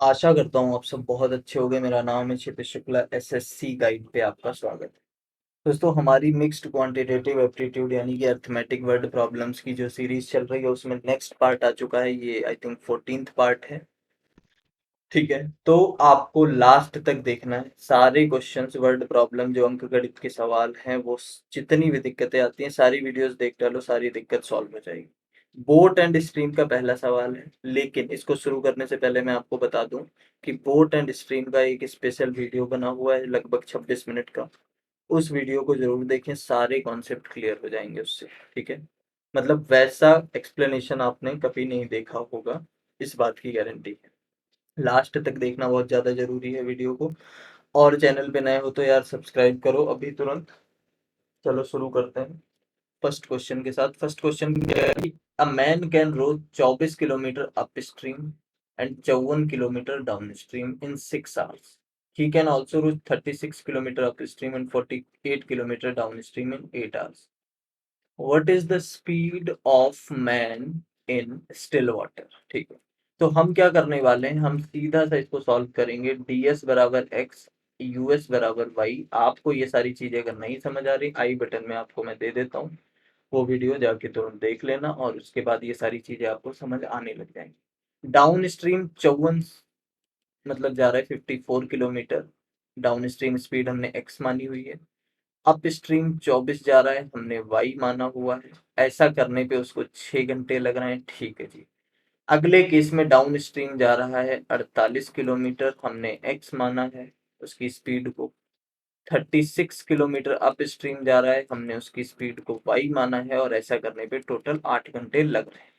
आशा करता हूँ आप सब बहुत अच्छे होंगे। मेरा नाम है क्षितिज शुक्ला। एसएससी गाइड पे आपका स्वागत है। दोस्तों, हमारी मिक्स्ड क्वांटिटेटिव एप्टीट्यूड यानी कि अरिथमेटिक वर्ड प्रॉब्लम्स की जो सीरीज चल रही है उसमें नेक्स्ट पार्ट आ चुका है। ये आई थिंक 14th पार्ट है। ठीक है, तो आपको लास्ट तक देखना है। सारे क्वेश्चंस वर्ड प्रॉब्लम जो अंक गणित के सवाल हैं वो जितनी भी दिक्कतें आती हैं सारी वीडियोस देख डालो, सारी दिक्कत सॉल्व हो जाएगी। बोट एंड स्ट्रीम का पहला सवाल है, लेकिन इसको शुरू करने से पहले मैं आपको बता दूं कि बोट एंड स्ट्रीम का एक स्पेशल वीडियो बना हुआ है लगभग 26 मिनट का। उस वीडियो को जरूर देखें, सारे कॉन्सेप्ट क्लियर हो जाएंगे उससे। ठीक है, मतलब वैसा एक्सप्लेनेशन आपने कभी नहीं देखा होगा, इस बात की गारंटी है। लास्ट तक देखना बहुत ज़्यादा ज़रूरी है वीडियो को। और चैनल पे नए हो तो यार सब्सक्राइब करो अभी तुरंत। चलो शुरू करते हैं फर्स्ट क्वेश्चन के साथ। फर्स्ट क्वेश्चन क्या है कि a man can row 24 kilometre upstream and 54 kilometre downstream in 6 hours. He can also row 36 kilometre upstream and 48 kilometre downstream in 8 hours. What is the speed of man in still water. ठीक है, तो हम क्या करने वाले हैं, हम सीधा सा इसको सॉल्व करेंगे। डी एस बराबर एक्स, यू एस बराबर वाई। आपको ये सारी चीजें अगर नहीं समझ आ रही, आई बटन में आपको मैं दे देता हूँ, वो वीडियो जाके तुरंत देख लेना और उसके बाद ये सारी चीजें आपको समझ आने लग जाएंगी। डाउन स्ट्रीम 54 मतलब जा रहा है 54 किलोमीटर। डाउन स्ट्रीम स्पीड हमने एक्स मानी हुई है। अप स्ट्रीम 24 जा रहा है, हमने वाई माना हुआ है। ऐसा करने पे उसको 6 घंटे लग रहे हैं। ठीक है जी। अगले केस में डाउन स्ट्रीम जा रहा है 48 किलोमीटर, हमने एक्स माना है उसकी स्पीड को। 36 किलोमीटर अप स्ट्रीम जा रहा है, हमने उसकी स्पीड को वाई माना है, और ऐसा करने पे टोटल 8 घंटे लग रहे हैं।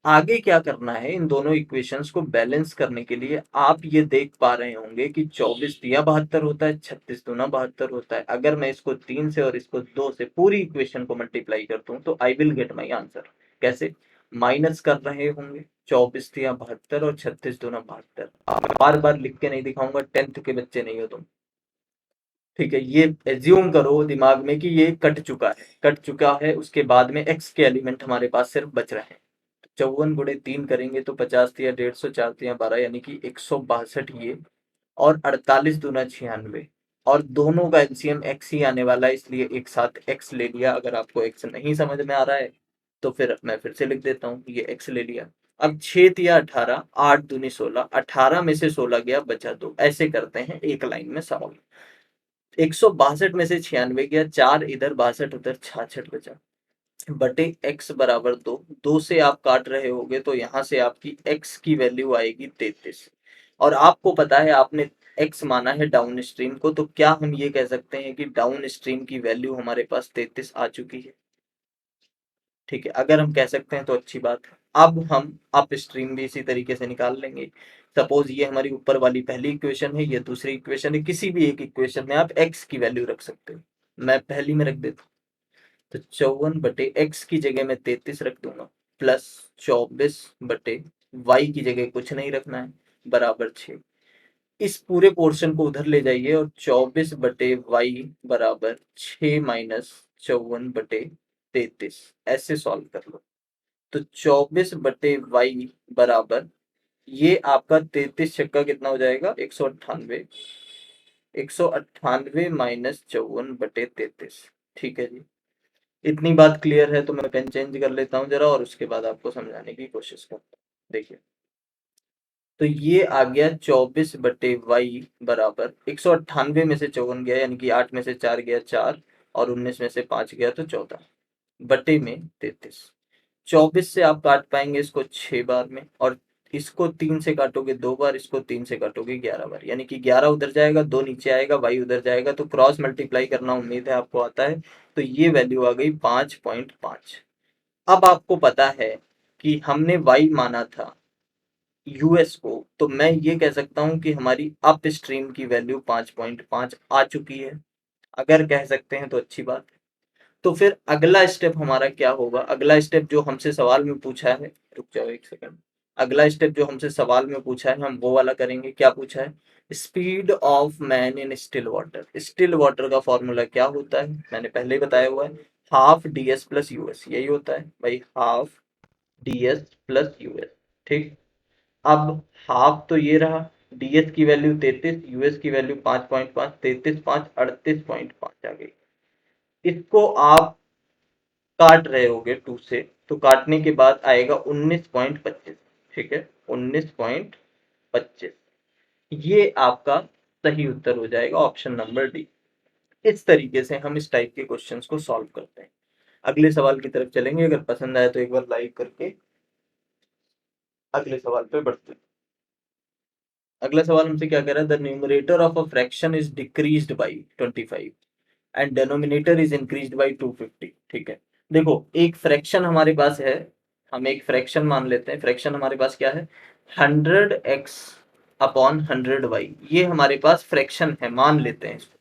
आगे क्या करना है, इन दोनों इक्वेशंस को बैलेंस करने के लिए आप ये देख पा रहे होंगे कि 24 दिया 72 होता है, 36 दूना 72 होता है। अगर मैं इसको 3 से और इसको 2 से पूरी इक्वेशन को मल्टीप्लाई करता हूँ तो I will get my answer. कैसे? माइनस कर रहे होंगे, 24 दिया 72 और 36 दूना 72। अब मैं बार बार लिख के नहीं दिखाऊंगा, 10th के बच्चे नहीं हो तुम। ठीक है, ये एज्यूम करो दिमाग में कि ये कट चुका है, कट चुका है। उसके बाद में एक्स के एलिमेंट हमारे पास सिर्फ बच रहे हैं। 54 गुणे 3 करेंगे तो 50 तिया 150, 4 तिया 12 यानी कि 162 ये। और 48 दूना 96, और दोनों का एलसीएम एक्स ही आने वाला है, इसलिए एक साथ एक्स ले लिया। अगर आपको एक्स नहीं समझ में आ रहा है तो फिर मैं फिर से लिख देता हूँ, ये एक्स ले लिया। अब 6 तिया 18, 8 दूनी 16, 18 में से 16 गया बचा 2। ऐसे करते हैं एक लाइन में सवाल। 162 में से 96 गया, 4 इधर 62 उधर, 66 बचा। बटे एक्स बराबर 2, 2 से आप काट रहे होगे तो यहाँ से आपकी एक्स की वैल्यू आएगी 33। और आपको पता है आपने एक्स माना है डाउन स्ट्रीम को, तो क्या हम ये कह सकते हैं कि डाउन स्ट्रीम की वैल्यू हमारे पास 33 आ चुकी है। ठीक है, अगर हम कह सकते हैं तो अच्छी बात है। अब हम अप स्ट्रीम भी इसी तरीके से निकाल लेंगे। सपोज ये हमारी ऊपर वाली पहली इक्वेशन है, ये दूसरी इक्वेशन है। किसी भी एक इक्वेशन में आप एक्स की वैल्यू रख सकते हो। मैं पहली में रख देता हूँ, तो 54 बटे एक्स की जगह मैं 33 रख दूंगा, प्लस 24 बटे वाई की जगह कुछ नहीं रखना है, बराबर 6। इस पूरे पोर्शन को उधर ले जाइए और 24 बटे वाई बराबर 6 माइनस 54 बटे 33, ऐसे सॉल्व कर लो। तो 24 बटे वाई बराबर, ये आपका 33 छक्का कितना हो जाएगा, 198। 198 माइनस 54 बटे 33। ठीक है जी। इतनी बात क्लियर है तो मैं पेन चेंज कर लेता हूँ जरा और उसके बाद आपको समझाने की कोशिश करता हूँ। देखिए, तो ये आ गया 24 बटे वाई बराबर 198 में से 54 गया यानी कि 8 में से 4 गया 4, और 19 में से 5 गया तो 14, बटे में 33। 24 से आप काट पाएंगे इसको 6 बार में, और इसको 3 से काटोगे 2 बार, इसको 3 से काटोगे 11 बार, यानी कि 11 उधर जाएगा, 2 नीचे आएगा, वाई उधर जाएगा, तो क्रॉस मल्टीप्लाई करना उम्मीद है आपको आता है। तो ये वैल्यू आ गई 5.5। अब आपको पता है कि हमने वाई माना था यूएस को, तो मैं ये कह सकता हूँ कि हमारी अप स्ट्रीम की वैल्यू 5.5 आ चुकी है। अगर कह सकते हैं तो अच्छी बात है। तो फिर अगला स्टेप हमारा क्या होगा, अगला स्टेप जो हमसे सवाल में पूछा है, रुक जाओ एक सेकंड। अगला स्टेप जो हमसे सवाल में पूछा है हम वो वाला करेंगे। क्या पूछा है? Speed of man in still water. Still water का फॉर्मूला क्या होता है, मैंने पहले ही बताया हुआ है, half D S plus US. यही होता है भाई, half D S plus US. ठीक। अब हाफ तो ये रहा, डीएस की वैल्यू 33, यूएस की वैल्यू 5.5, 33 5 38.5 आ गई। इसको आप काट रहे होगे 2 से, तो काटने के बाद आएगा 19.25। ठीक है, 19.25, ये आपका सही उत्तर हो जाएगा, ऑप्शन नंबर डी। इस तरीके से हम इस टाइप के क्वेश्चंस को सॉल्व करते हैं। अगले सवाल की तरफ चलेंगे, अगर पसंद आए तो एक बार लाइक करके अगले सवाल पे बढ़ते हैं। अगला सवाल हमसे क्या कह रहा है, the numerator of a fraction is decreased bye 25 and denominator is increased by 250। ठीक है, देखो एक फ्रैक्शन हमारे पास है, हम एक फ्रैक्शन मान लेते हैं, फ्रैक्शन हमारे पास क्या है, 100x अपॉन 100y, ये हमारे पास फ्रैक्शन है, मान लेते हैं इसको।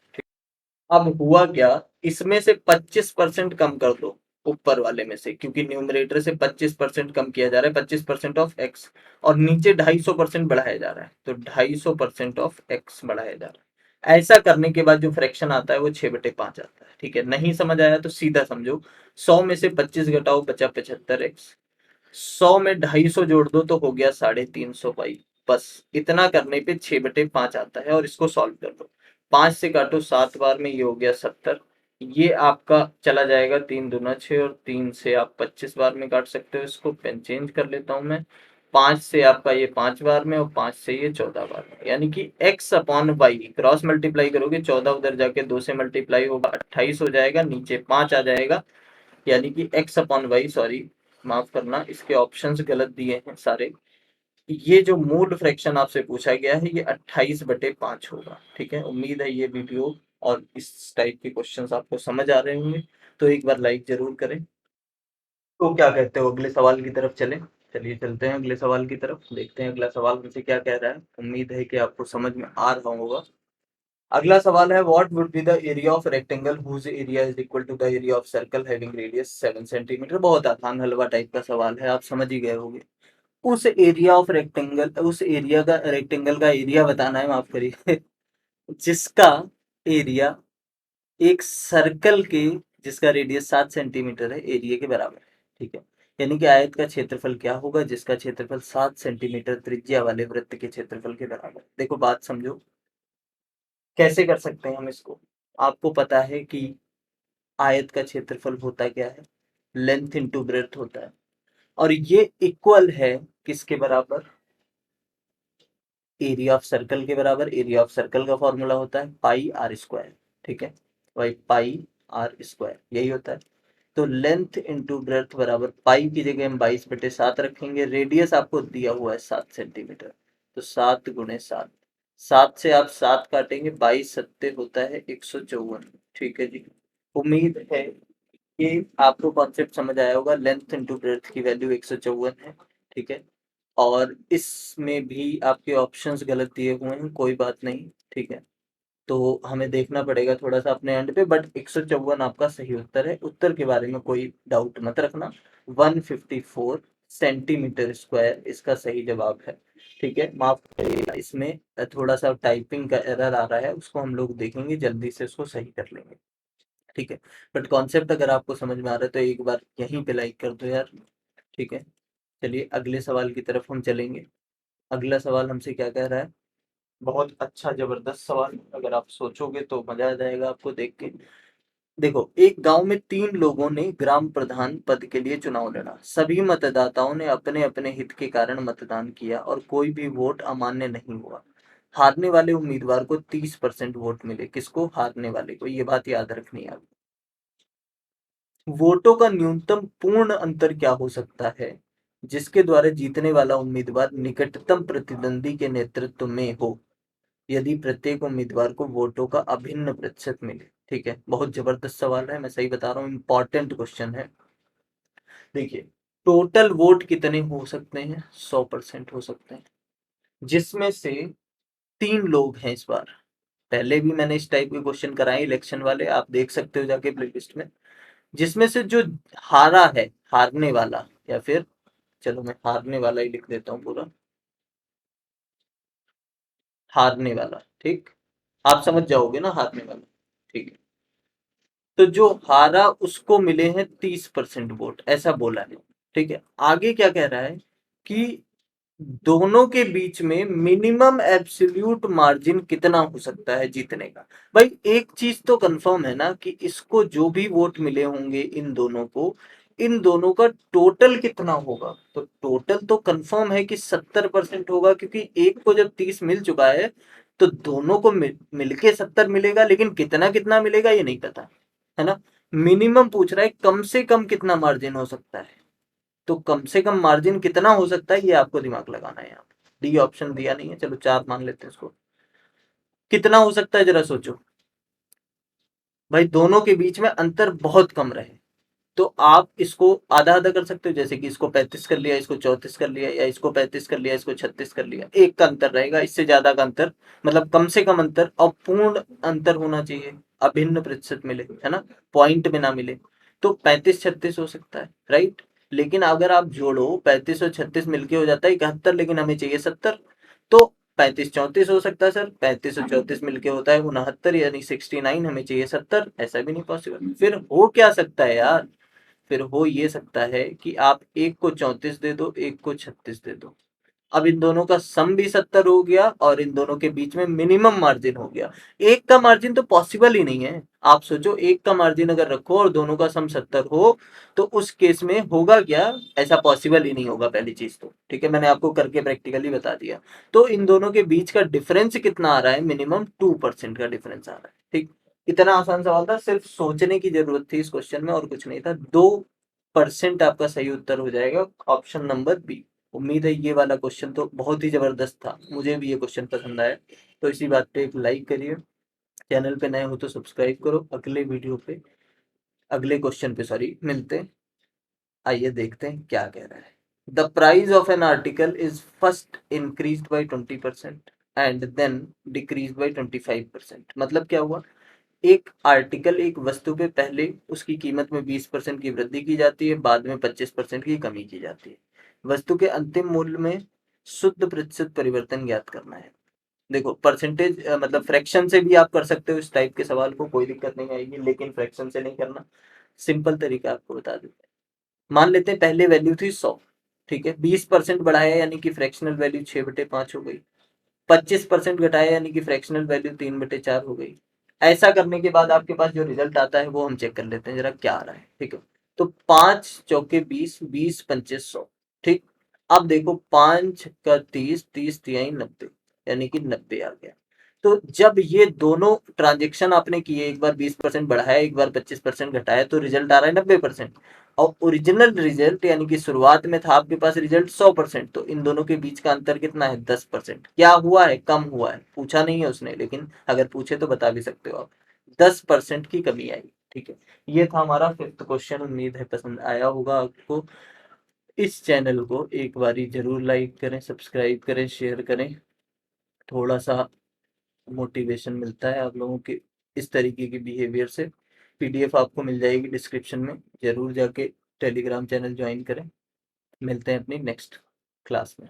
अब हुआ क्या, इसमें से 25% कम कर दो ऊपर वाले में से, क्योंकि न्यूमरेटर से 25% कम किया जा रहा है, 25% ऑफ एक्स, और नीचे 250% बढ़ाया जा रहा है, तो 250% ऑफ एक्स बढ़ाया जा रहा है। ऐसा करने के बाद जो फ्रैक्शन आता है वो 6/5 आता है। ठीक है, नहीं समझ आया तो सीधा समझो, 100 में से 25 घटाओ, बचा 75x, 100 में 250 जोड़ दो तो हो गया 350 पाई। बस इतना करने पे 6/5 आता है, और इसको सॉल्व कर दो, 5 से काटो 7 बार में, ये हो गया 70। ये आपका चला जाएगा 3 दूना 6, और 3 से आप 25 बार में काट सकते हो, इसको पेन चेंज कर लेता हूं मैं, 5 से आपका ये 5 बार में, और 5 से ये 14 बार में, यानी कि x upon y cross multiply करोगे, 14 उधर जाके 2 से मल्टीप्लाई होगा, 28 हो जाएगा, नीचे 5 आ जाएगा, यानी कि x अपॉन वाई, सॉरी माफ करना, इसके ऑप्शंस गलत दिए हैं सारे। ये जो मूल फ्रैक्शन आपसे पूछा गया है ये 28/5 होगा। ठीक है, उम्मीद है ये वीडियो और इस टाइप के क्वेश्चंस आपको समझ आ रहे होंगे, तो एक बार लाइक जरूर करें। तो क्या कहते हो, अगले सवाल की तरफ चलें? चलिए चलते हैं अगले सवाल की तरफ, देखते हैं अगला सवाल हमसे क्या कह रहा है। उम्मीद है कि आपको समझ में आ रहा होगा। अगला सवाल है, what would be the area of rectangle whose area is equal to the area of circle having radius 7 centimetre. बहुत आसान हलवा टाइप का सवाल है, आप समझ ही गए होंगे। उस एरिया ऑफ रेक्टेंगल, उस एरिया का, रेक्टेंगल का एरिया बताना है, माफ करिए, जिसका एरिया एक सर्कल के, जिसका रेडियस 7 सेंटीमीटर है, एरिया के बराबर है। ठीक है, यानी कि आयत का क्षेत्रफल क्या होगा, जिसका क्षेत्रफल 7 सेंटीमीटर त्रिज्या वाले वृत्त के क्षेत्रफल के बराबर। देखो बात समझो, कैसे कर सकते हैं हम इसको। आपको पता है कि आयत का क्षेत्रफल होता क्या है, लेंथ इंटू ब्रेड्थ होता है, और ये इक्वल है किसके बराबर, एरिया ऑफ सर्कल के बराबर। एरिया ऑफ सर्कल का फॉर्मूला होता है पाई आर स्क्वायर। ठीक है, भाई पाई आर स्क्वायर यही होता है। तो लेंथ इंटू ब्रेड्थ बराबर, पाई की जगह हम 22/7 रखेंगे, रेडियस आपको दिया हुआ है 7 सेंटीमीटर, तो 7 × 7, 7 से आप 7 काटेंगे, 22 होता है 154। ठीक है जी, उम्मीद है कि आपको कॉन्सेप्ट समझ आया होगा, लेंथ इंटू ब्रेड्थ की वैल्यू 154 है। ठीक है, और इसमें भी आपके ऑप्शंस गलत दिए हुए हैं, कोई बात नहीं। ठीक है, तो हमें देखना पड़ेगा थोड़ा सा अपने एंड पे, बट 154 आपका सही उत्तर है, उत्तर के बारे में कोई डाउट मत रखना। 154 सेंटीमीटर स्क्वायर इसका सही जवाब है। ठीक है, माफ करिएगा, इसमें थोड़ा सा टाइपिंग का एरर आ रहा है, उसको हम लोग देखेंगे, जल्दी से उसको सही कर लेंगे। ठीक है, बट कॉन्सेप्ट अगर आपको समझ में आ रहा है तो एक बार यहीं पे लाइक कर दो यार। ठीक है, चलिए अगले सवाल की तरफ हम चलेंगे। अगला सवाल हमसे क्या कह रहा है, बहुत अच्छा जबरदस्त सवाल, अगर आप सोचोगे तो मजा आ जाएगा आपको देख के। देखो, एक गांव में 3 लोगों ने ग्राम प्रधान पद के लिए चुनाव लड़ा, सभी मतदाताओं ने अपने अपने हित के कारण मतदान किया और कोई भी वोट अमान्य नहीं हुआ। हारने वाले उम्मीदवार को 30% वोट मिले। किसको? हारने वाले को, ये बात याद रखनी है आपको। वोटों का न्यूनतम पूर्ण अंतर क्या हो सकता है जिसके द्वारा जीतने वाला उम्मीदवार निकटतम प्रतिद्वंदी के नेतृत्व में हो, यदि प्रत्येक उम्मीदवार को वोटों का अभिन्न प्रतिशत मिले। ठीक है, बहुत जबरदस्त सवाल है, मैं सही बता रहा हूँ, इंपॉर्टेंट क्वेश्चन है। देखिए, टोटल वोट कितने हो सकते हैं? 100% हो सकते हैं, जिसमें से 3 लोग हैं इस बार। पहले भी मैंने इस टाइप के क्वेश्चन कराए इलेक्शन वाले, आप देख सकते हो जाके प्लेलिस्ट में। जिसमें से जो हारा है, हारने वाला, या फिर चलो मैं हारने वाला ही लिख देता हूँ पूरा, हारने वाला। ठीक, आप समझ जाओगे ना हारने वाला। ठीक है, तो जो हारा उसको मिले हैं 30% वोट, ऐसा बोला है। ठीक है, आगे क्या कह रहा है कि दोनों के बीच में मिनिमम एब्सोल्यूट मार्जिन कितना हो सकता है जीतने का। भाई एक चीज तो कंफर्म है ना कि इसको जो भी वोट मिले होंगे इन दोनों को, इन दोनों का टोटल कितना होगा, तो टोटल तो कंफर्म है कि 70% होगा, क्योंकि एक को जब 30 मिल चुका है तो दोनों को मिलके 70 मिलेगा, लेकिन कितना कितना मिलेगा ये नहीं पता, है ना। मिनिमम पूछ रहा है कम से कम कितना मार्जिन हो सकता है, तो कम से कम मार्जिन कितना हो सकता है ये आपको दिमाग लगाना है। यहाँ डी ऑप्शन दिया नहीं है, चलो 4 मान लेते हैं इसको। कितना हो सकता है जरा सोचो। भाई दोनों के बीच में अंतर बहुत कम रहे, तो आप इसको आधा आधा कर सकते हो, जैसे कि इसको 35 कर लिया, इसको 34 कर लिया, या इसको 35 कर लिया, इसको 36 कर लिया। एक का अंतर रहेगा, इससे ज्यादा का अंतर, मतलब कम से कम अंतर और पूर्ण अंतर होना चाहिए, अभिन्न प्रतिशत मिले, है ना, पॉइंट में ना मिले। तो 35-36 हो सकता है, राइट। लेकिन अगर आप जोड़ो 35 और 36 मिलके हो जाता है 71, लेकिन हमें चाहिए 70। तो 35-34 हो सकता है सर, 35 और 34 मिलके होता है 69, यानी 69, हमें चाहिए 70। ऐसा भी नहीं पॉसिबल, फिर हो क्या सकता है यार, फिर हो ये सकता है कि आप एक को 34 दे दो, एक को 36 दे दो। अब इन दोनों का सम भी 70 हो गया और इन दोनों के बीच में मिनिमम मार्जिन हो गया। एक का मार्जिन तो पॉसिबल ही नहीं है। आप सोचो, एक का मार्जिन अगर रखो और दोनों का सम 70 हो, तो उस केस में होगा क्या, ऐसा पॉसिबल ही नहीं होगा पहली चीज तो, ठीक है, मैंने आपको करके प्रैक्टिकली बता दिया। तो इन दोनों के बीच का डिफरेंस कितना आ रहा है, मिनिमम 2% का डिफरेंस आ रहा है, ठीक। इतना आसान सवाल था, सिर्फ सोचने की जरूरत थी इस क्वेश्चन में, और कुछ नहीं था। 2% आपका सही उत्तर हो जाएगा, ऑप्शन नंबर बी। उम्मीद है ये वाला क्वेश्चन तो बहुत ही जबरदस्त था, मुझे भी ये क्वेश्चन पसंद आया। तो इसी बात पे एक लाइक करिए, चैनल पे नए हो तो सब्सक्राइब करो। अगले वीडियो पे, अगले क्वेश्चन पे सॉरी, मिलते हैं। आइए देखते हैं क्या कह रहा है। The price of an article is first increase by 20% and then decrease by 25%। मतलब क्या हुआ, एक आर्टिकल, एक वस्तु पे पहले उसकी कीमत में 20% की वृद्धि की जाती है, बाद में 25% की कमी की जाती है। वस्तु के अंतिम मूल्य में शुद्ध प्रतिशत परिवर्तन ज्ञात करना है। देखो परसेंटेज मतलब फ्रैक्शन से भी आप कर सकते हो इस टाइप के सवाल को, कोई दिक्कत नहीं आएगी, लेकिन फ्रैक्शन से नहीं करना। सिंपल तरीका आपको बता देते हैं। मान लेते हैं पहले वैल्यू थी 100, ठीक है, 20% बढ़ाया यानी कि फ्रैक्शनल वैल्यू 6/5 हो गई। 25% घटाया यानी कि फ्रैक्शनल वैल्यू 3/4 हो गई। ऐसा करने के बाद आपके पास जो रिजल्ट आता है वो हम चेक कर लेते हैं जरा क्या आ रहा है, ठीक है। तो 5 चौके 20, 20 पंचे 100, ठीक। अब देखो 5 का 30, 30 तिहाई 90, यानी कि 90 आ गया। तो जब ये दोनों ट्रांजेक्शन आपने किए, एक बार 20% बढ़ाया, एक बार 25% घटाया, तो रिजल्ट आ रहा है 90%। और ओरिजिनल रिजल्ट यानी कि शुरुआत में था आपके पास रिजल्ट 100%, तो इन दोनों के बीच का अंतर कितना है, 10%। क्या हुआ है, कम हुआ है, पूछा नहीं है उसने, लेकिन अगर पूछे तो बता भी सकते हो आप, 10% की कमी आई, ठीक है। ये था हमारा फिफ्थ क्वेश्चन, उम्मीद है पसंद आया होगा आपको। इस चैनल को एक बारी जरूर लाइक करें, सब्सक्राइब करें, शेयर करें। थोड़ा सा मोटिवेशन मिलता है आप लोगों के इस तरीके के बिहेवियर से। पीडीएफ आपको मिल जाएगी डिस्क्रिप्शन में, जरूर जाके टेलीग्राम चैनल ज्वाइन करें। मिलते हैं अपनी नेक्स्ट क्लास में।